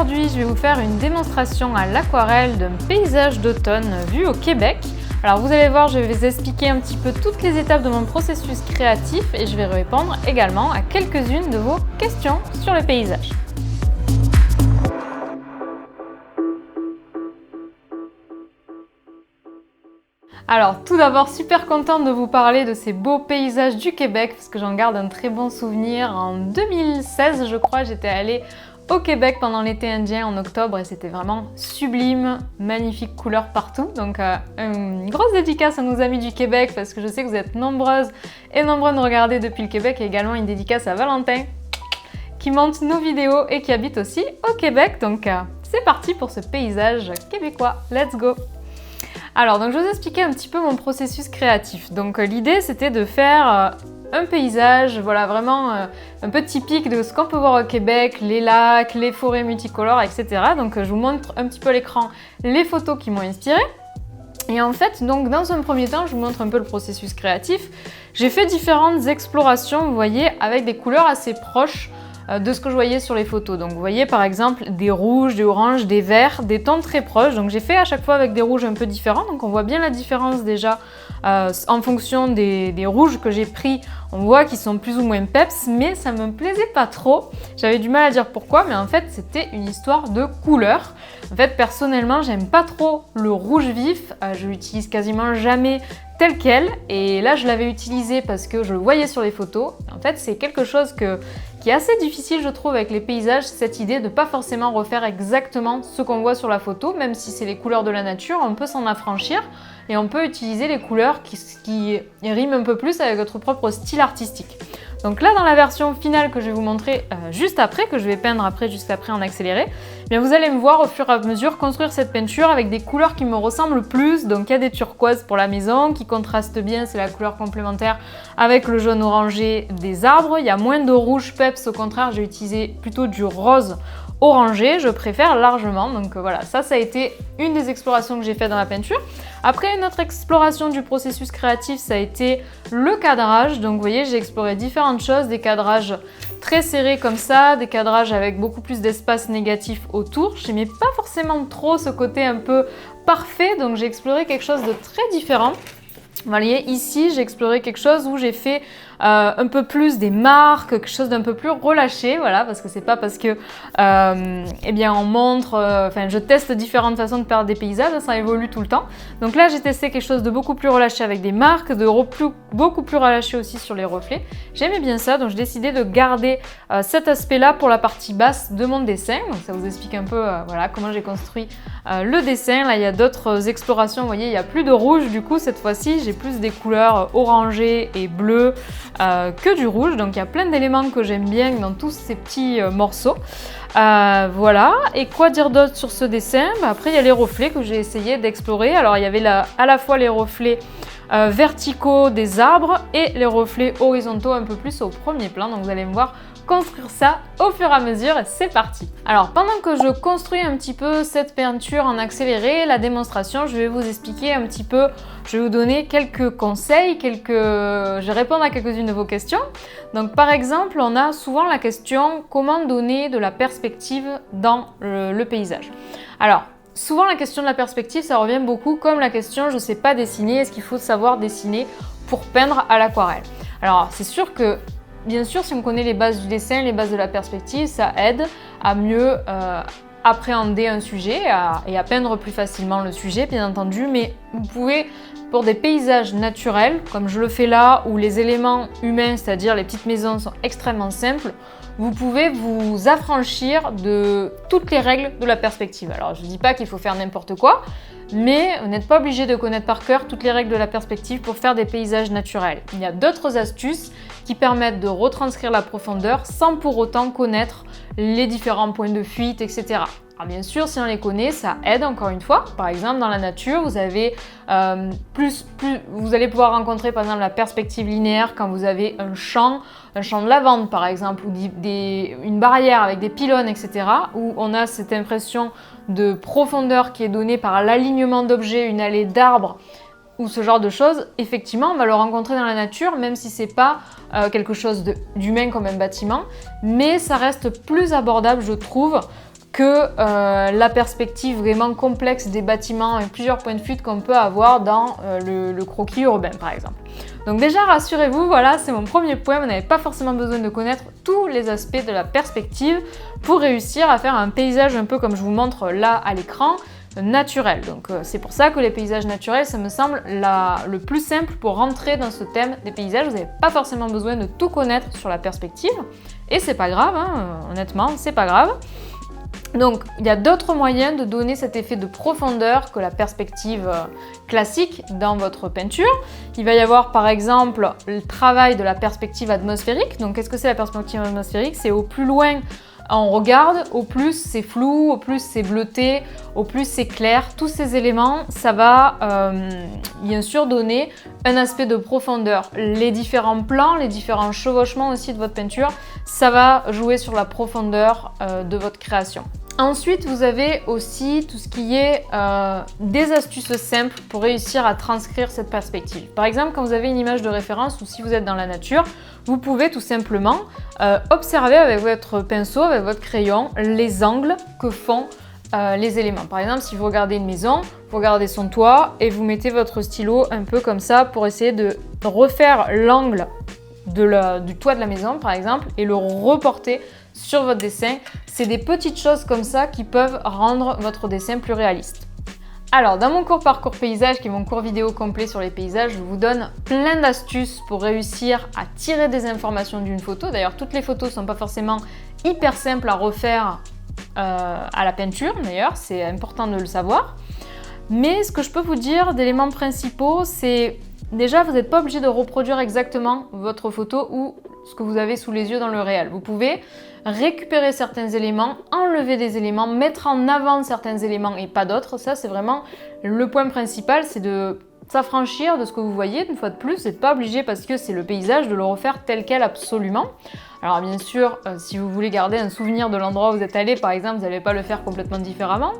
aujourd'hui, je vais vous faire une démonstration à l'aquarelle d'un paysage d'automne vu au Québec. Alors vous allez voir, je vais vous expliquer un petit peu toutes les étapes de mon processus créatif et je vais répondre également à quelques-unes de vos questions sur le paysage. Alors tout d'abord, super contente de vous parler de ces beaux paysages du Québec parce que j'en garde un très bon souvenir. En 2016, je crois, j'étais allée au Québec pendant l'été indien en octobre et c'était vraiment sublime, magnifiques couleurs partout. Donc une grosse dédicace à nos amis du Québec parce que je sais que vous êtes nombreuses et nombreux à nous regarder depuis le Québec et également une dédicace à Valentin qui monte nos vidéos et qui habite aussi au Québec. Donc c'est parti pour ce paysage québécois, let's go! Alors, donc je vais vous expliquer un petit peu mon processus créatif. Donc l'idée c'était de faire un paysage, voilà, vraiment un peu typique de ce qu'on peut voir au Québec, les lacs, les forêts multicolores, etc. Donc je vous montre un petit peu à l'écran les photos qui m'ont inspirée. Et en fait, donc dans un premier temps, je vous montre un peu le processus créatif. J'ai fait différentes explorations, vous voyez, avec des couleurs assez proches de ce que je voyais sur les photos. Donc vous voyez par exemple des rouges, des oranges, des verts, des tons très proches. Donc j'ai fait à chaque fois avec des rouges un peu différents. Donc on voit bien la différence déjà en fonction des rouges que j'ai pris. On voit qu'ils sont plus ou moins peps, mais ça me plaisait pas trop. J'avais du mal à dire pourquoi, mais en fait c'était une histoire de couleur. En fait personnellement j'aime pas trop le rouge vif. Je l'utilise quasiment jamais tel quel, et là je l'avais utilisé parce que je le voyais sur les photos. En fait c'est quelque chose qui est assez difficile je trouve avec les paysages, cette idée de pas forcément refaire exactement ce qu'on voit sur la photo, même si c'est les couleurs de la nature, on peut s'en affranchir et on peut utiliser les couleurs qui riment un peu plus avec votre propre style artistique. Donc là dans la version finale que je vais vous montrer juste après, que je vais peindre juste après en accéléré, eh bien vous allez me voir au fur et à mesure construire cette peinture avec des couleurs qui me ressemblent plus. Donc il y a des turquoises pour la maison qui contrastent bien, c'est la couleur complémentaire avec le jaune orangé des arbres. Il y a moins de rouge peps, au contraire j'ai utilisé plutôt du rose orangé, je préfère largement. Donc voilà, ça a été une des explorations que j'ai fait dans la peinture. Après, une autre exploration du processus créatif, ça a été le cadrage. Donc vous voyez, j'ai exploré différentes choses, des cadrages très serrés comme ça, des cadrages avec beaucoup plus d'espace négatif autour. J'aimais pas forcément trop ce côté un peu parfait, donc j'ai exploré quelque chose de très différent. Vous voyez, ici, j'ai exploré quelque chose où j'ai fait un peu plus des marques, quelque chose d'un peu plus relâché, voilà, parce que c'est pas parce que, eh bien, on montre, je teste différentes façons de faire des paysages, ça évolue tout le temps. Donc là, j'ai testé quelque chose de beaucoup plus relâché avec des marques, beaucoup plus relâché aussi sur les reflets. J'aimais bien ça, donc j'ai décidé de garder cet aspect-là pour la partie basse de mon dessin. Donc ça vous explique un peu, voilà, comment j'ai construit le dessin. Là, il y a d'autres explorations, vous voyez, il n'y a plus de rouge, du coup, cette fois-ci, j'ai plus des couleurs orangées et bleues que du rouge. Donc il y a plein d'éléments que j'aime bien dans tous ces petits morceaux. Voilà, et quoi dire d'autre sur ce dessin? Après il y a les reflets que j'ai essayé d'explorer. Alors il y avait à la fois les reflets verticaux des arbres et les reflets horizontaux un peu plus au premier plan. Donc vous allez me voir construire ça au fur et à mesure et c'est parti. Alors pendant que je construis un petit peu cette peinture en accéléré, la démonstration, je vais vous expliquer un petit peu, je vais vous donner quelques conseils, je vais répondre à quelques-unes de vos questions. Donc par exemple, on a souvent la question comment donner de la perspective dans le paysage. Alors souvent la question de la perspective, ça revient beaucoup comme la question je ne sais pas dessiner, est-ce qu'il faut savoir dessiner pour peindre à l'aquarelle? Alors c'est sûr que bien sûr, si on connaît les bases du dessin, les bases de la perspective, ça aide à mieux appréhender un sujet et à peindre plus facilement le sujet, bien entendu. Mais vous pouvez, pour des paysages naturels, comme je le fais là, où les éléments humains, c'est-à-dire les petites maisons, sont extrêmement simples, vous pouvez vous affranchir de toutes les règles de la perspective. Alors, je ne dis pas qu'il faut faire n'importe quoi, mais vous n'êtes pas obligé de connaître par cœur toutes les règles de la perspective pour faire des paysages naturels. Il y a d'autres astuces qui permettent de retranscrire la profondeur sans pour autant connaître les différents points de fuite, etc. Alors bien sûr, si on les connaît, ça aide encore une fois. Par exemple, dans la nature, vous avez vous allez pouvoir rencontrer par exemple la perspective linéaire quand vous avez un champ de lavande par exemple, ou une barrière avec des pylônes, etc. où on a cette impression de profondeur qui est donnée par l'alignement d'objets, une allée d'arbres, ou ce genre de choses. Effectivement, on va le rencontrer dans la nature, même si c'est pas quelque chose d'humain comme un bâtiment, mais ça reste plus abordable, je trouve, que la perspective vraiment complexe des bâtiments et plusieurs points de fuite qu'on peut avoir dans le croquis urbain par exemple. Donc déjà rassurez-vous, voilà, c'est mon premier point, vous n'avez pas forcément besoin de connaître tous les aspects de la perspective pour réussir à faire un paysage un peu comme je vous montre là à l'écran, naturel. Donc c'est pour ça que les paysages naturels, ça me semble le plus simple pour rentrer dans ce thème des paysages. Vous n'avez pas forcément besoin de tout connaître sur la perspective et c'est pas grave, hein, honnêtement, c'est pas grave. Donc il y a d'autres moyens de donner cet effet de profondeur que la perspective classique dans votre peinture. Il va y avoir par exemple le travail de la perspective atmosphérique. Donc qu'est-ce que c'est la perspective atmosphérique? C'est au plus loin on regarde, au plus c'est flou, au plus c'est bleuté, au plus c'est clair. Tous ces éléments, ça va bien sûr donner un aspect de profondeur. Les différents plans, les différents chevauchements aussi de votre peinture, ça va jouer sur la profondeur de votre création. Ensuite, vous avez aussi tout ce qui est des astuces simples pour réussir à transcrire cette perspective. Par exemple, quand vous avez une image de référence ou si vous êtes dans la nature, vous pouvez tout simplement observer avec votre pinceau, avec votre crayon, les angles que font les éléments. Par exemple, si vous regardez une maison, vous regardez son toit et vous mettez votre stylo un peu comme ça pour essayer de refaire l'angle du toit de la maison, par exemple, et le reporter sur votre dessin. C'est des petites choses comme ça qui peuvent rendre votre dessin plus réaliste. Alors, dans mon cours Parcours Paysage, qui est mon cours vidéo complet sur les paysages, je vous donne plein d'astuces pour réussir à tirer des informations d'une photo. D'ailleurs, toutes les photos ne sont pas forcément hyper simples à refaire à la peinture, d'ailleurs, c'est important de le savoir. Mais ce que je peux vous dire d'éléments principaux, c'est déjà, vous n'êtes pas obligé de reproduire exactement votre photo ou ce que vous avez sous les yeux dans le réel. Vous pouvez récupérer certains éléments, enlever des éléments, mettre en avant certains éléments et pas d'autres. Ça, c'est vraiment le point principal, c'est de s'affranchir de ce que vous voyez. Une fois de plus, vous n'êtes pas obligé, parce que c'est le paysage, de le refaire tel quel absolument. Alors bien sûr, si vous voulez garder un souvenir de l'endroit où vous êtes allé, par exemple, vous n'allez pas le faire complètement différemment.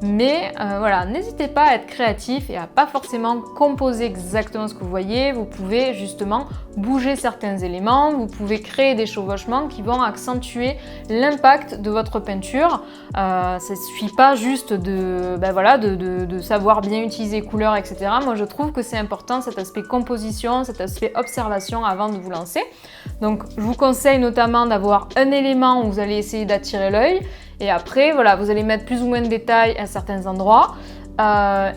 Mais voilà, n'hésitez pas à être créatif et à pas forcément composer exactement ce que vous voyez. Vous pouvez justement bouger certains éléments, vous pouvez créer des chevauchements qui vont accentuer l'impact de votre peinture. Ça ne suffit pas juste de savoir bien utiliser les couleurs, etc. Moi, je trouve que c'est important, cet aspect composition, cet aspect observation avant de vous lancer. Donc, je vous conseille notamment d'avoir un élément où vous allez essayer d'attirer l'œil et après, voilà, vous allez mettre plus ou moins de détails à certains endroits.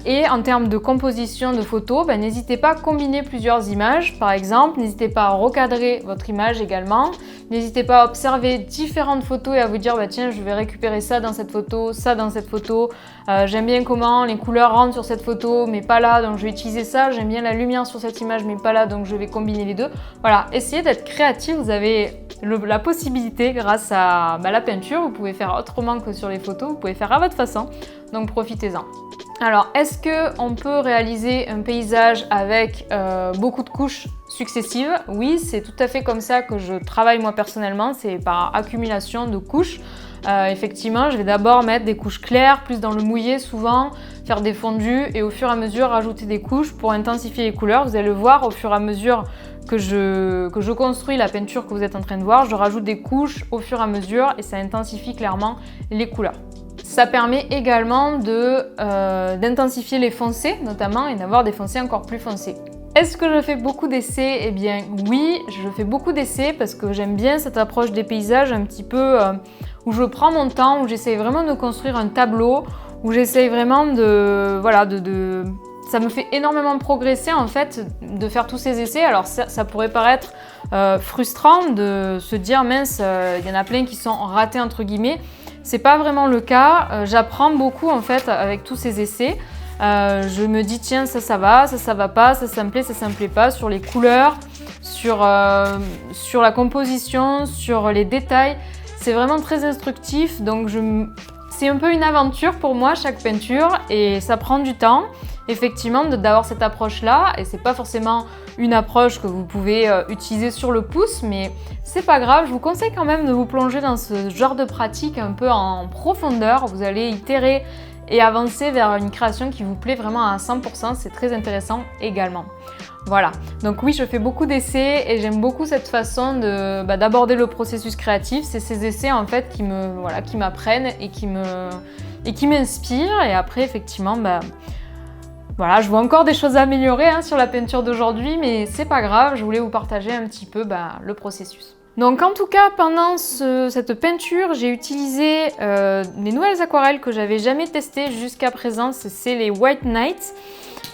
Et en termes de composition de photos, n'hésitez pas à combiner plusieurs images. Par exemple, n'hésitez pas à recadrer votre image également. N'hésitez pas à observer différentes photos et à vous dire tiens, je vais récupérer ça dans cette photo, ça dans cette photo. J'aime bien comment les couleurs rentrent sur cette photo, mais pas là, donc je vais utiliser ça. J'aime bien la lumière sur cette image, mais pas là, donc je vais combiner les deux. Voilà, essayez d'être créatif. Vous avez la possibilité, grâce à la peinture, vous pouvez faire autrement que sur les photos, vous pouvez faire à votre façon, donc profitez-en. Alors, est-ce qu'on peut réaliser un paysage avec beaucoup de couches successives? Oui, c'est tout à fait comme ça que je travaille moi personnellement, c'est par accumulation de couches. Effectivement, je vais d'abord mettre des couches claires, plus dans le mouillé souvent, faire des fondus et au fur et à mesure rajouter des couches pour intensifier les couleurs. Vous allez le voir au fur et à mesure que je construis la peinture que vous êtes en train de voir, je rajoute des couches au fur et à mesure et ça intensifie clairement les couleurs. Ça permet également d'intensifier les foncés notamment et d'avoir des foncés encore plus foncés. Est-ce que je fais beaucoup d'essais? Eh bien oui, je fais beaucoup d'essais parce que j'aime bien cette approche des paysages un petit peu où je prends mon temps, où j'essaye vraiment de construire un tableau, où j'essaye vraiment ça me fait énormément progresser en fait de faire tous ces essais. Alors ça pourrait paraître frustrant de se dire mince, il y en a plein qui sont ratés entre guillemets. C'est pas vraiment le cas. J'apprends beaucoup en fait avec tous ces essais. Je me dis tiens ça va, ça va pas, ça me plaît pas, sur les couleurs, sur la composition, sur les détails. C'est vraiment très instructif, donc c'est un peu une aventure pour moi chaque peinture et ça prend du temps effectivement d'avoir cette approche là et c'est pas forcément une approche que vous pouvez utiliser sur le pouce, mais c'est pas grave, je vous conseille quand même de vous plonger dans ce genre de pratique un peu en profondeur. Vous allez itérer et avancer vers une création qui vous plaît vraiment à 100%, c'est très intéressant également. Voilà, donc oui, je fais beaucoup d'essais et j'aime beaucoup cette façon d'aborder le processus créatif. C'est ces essais en fait qui m'apprennent et qui m'inspirent. Et après, effectivement, voilà, je vois encore des choses à améliorer sur la peinture d'aujourd'hui, mais c'est pas grave, je voulais vous partager un petit peu le processus. Donc en tout cas, pendant cette peinture, j'ai utilisé des nouvelles aquarelles que j'avais jamais testées jusqu'à présent, c'est les White Night.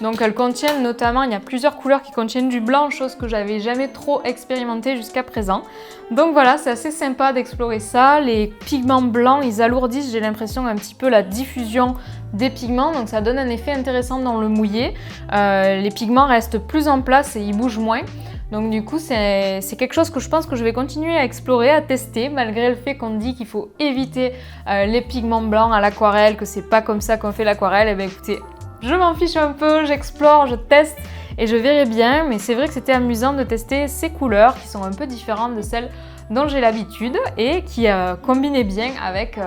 Donc elles contiennent notamment, il y a plusieurs couleurs qui contiennent du blanc, chose que j'avais jamais trop expérimenté jusqu'à présent. Donc voilà, c'est assez sympa d'explorer ça. Les pigments blancs, ils alourdissent, j'ai l'impression, un petit peu la diffusion des pigments, donc ça donne un effet intéressant dans le mouillé. Les pigments restent plus en place et ils bougent moins. Donc du coup, c'est quelque chose que je pense que je vais continuer à explorer, à tester, malgré le fait qu'on dit qu'il faut éviter les pigments blancs à l'aquarelle, que c'est pas comme ça qu'on fait l'aquarelle. Et bien écoutez, je m'en fiche un peu, j'explore, je teste et je verrai bien, mais c'est vrai que c'était amusant de tester ces couleurs qui sont un peu différentes de celles dont j'ai l'habitude et qui combinaient bien avec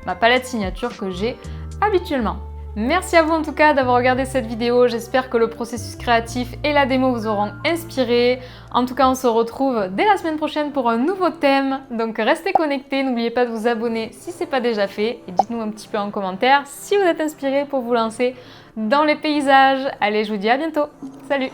ma palette signature que j'ai habituellement. Merci à vous en tout cas d'avoir regardé cette vidéo, j'espère que le processus créatif et la démo vous auront inspiré. En tout cas, on se retrouve dès la semaine prochaine pour un nouveau thème, donc restez connectés, n'oubliez pas de vous abonner si ce n'est pas déjà fait et dites-nous un petit peu en commentaire si vous êtes inspiré pour vous lancer dans les paysages. Allez, je vous dis à bientôt, salut!